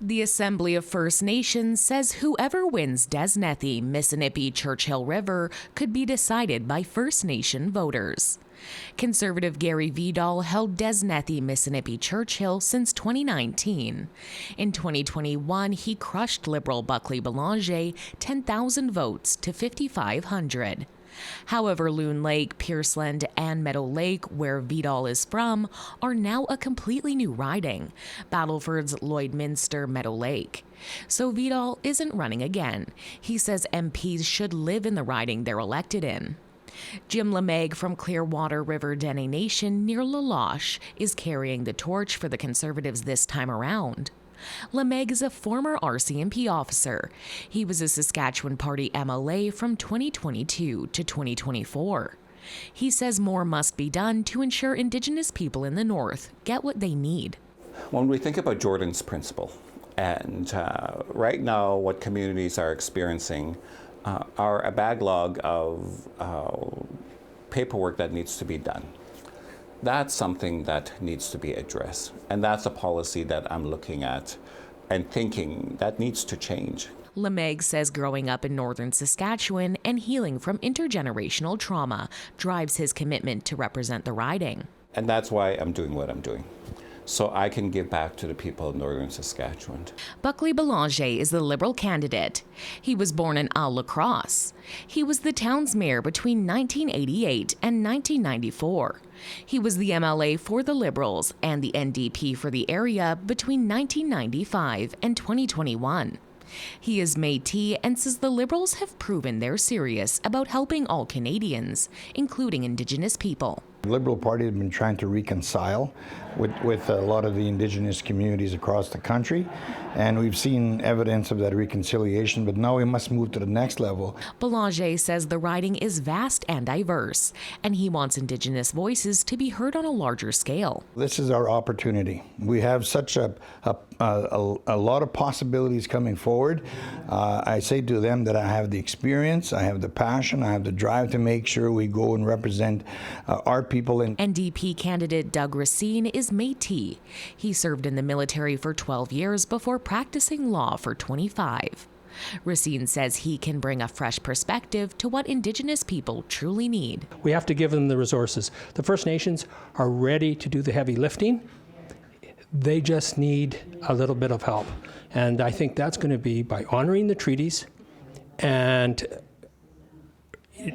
The Assembly of First Nations says whoever wins Desnethi Missinippi Churchill River could be decided by First Nation voters. Conservative Gary Vidal held Desnethi Missinippi Churchill since 2019. In 2021, he crushed Liberal Buckley Balange 10,000 votes to 5,500. However, Loon Lake, Pierceland, and Meadow Lake, where Vidal is from, are now a completely new riding, Battleford's Lloydminster Meadow Lake. So Vidal isn't running again. He says MPs should live in the riding they're elected in. Jim Lemeg from Clearwater River Dene Nation near La Loche is carrying the torch for the Conservatives this time around. Lemeg is a former RCMP officer. He was a Saskatchewan Party MLA from 2022 to 2024. He says more must be done to ensure Indigenous people in the North get what they need. When we think about Jordan's principle, and right now what communities are experiencing are a backlog of paperwork that needs to be done. That's something that needs to be addressed. And that's a policy that I'm looking at and thinking that needs to change. Lemeg says growing up in northern Saskatchewan and healing from intergenerational trauma drives his commitment to represent the riding. And that's why I'm doing what I'm doing, so I can give back to the people of northern Saskatchewan. Buckley Balange is the Liberal candidate. He was born in Isle La Crosse. He was the town's mayor between 1988 and 1994. He was the MLA for the Liberals and the NDP for the area between 1995 and 2021. He is Métis and says the Liberals have proven they're serious about helping all Canadians, including Indigenous people. The Liberal Party has been trying to reconcile with a lot of the Indigenous communities across the country, and we've seen evidence of that reconciliation, but now we must move to the next level. Balange says the riding is vast and diverse, and he wants Indigenous voices to be heard on a larger scale. This is our opportunity. We have such a lot of possibilities coming forward. I say to them that I have the experience, I have the passion, I have the drive to make sure we go and represent our people. NDP candidate Doug Racine is Métis. He served in the military for 12 years before practicing law for 25. Racine says he can bring a fresh perspective to what Indigenous people truly need. We have to give them the resources. The First Nations are ready to do the heavy lifting. They just need a little bit of help. And I think that's going to be by honoring the treaties and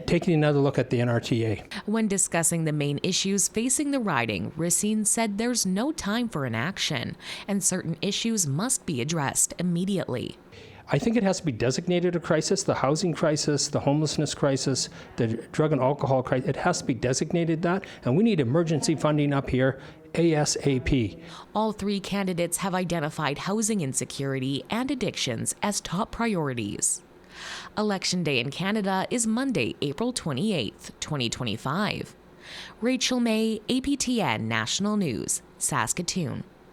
taking another look at the NRTA. When discussing the main issues facing the riding, Racine said there's no time for inaction and certain issues must be addressed immediately. I think it has to be designated a crisis, the housing crisis, the homelessness crisis, the drug and alcohol crisis. It has to be designated that, and we need emergency funding up here ASAP. All three candidates have identified housing insecurity and addictions as top priorities. Election Day in Canada is Monday, April 28th, 2025. Rachel May, APTN National News, Saskatoon.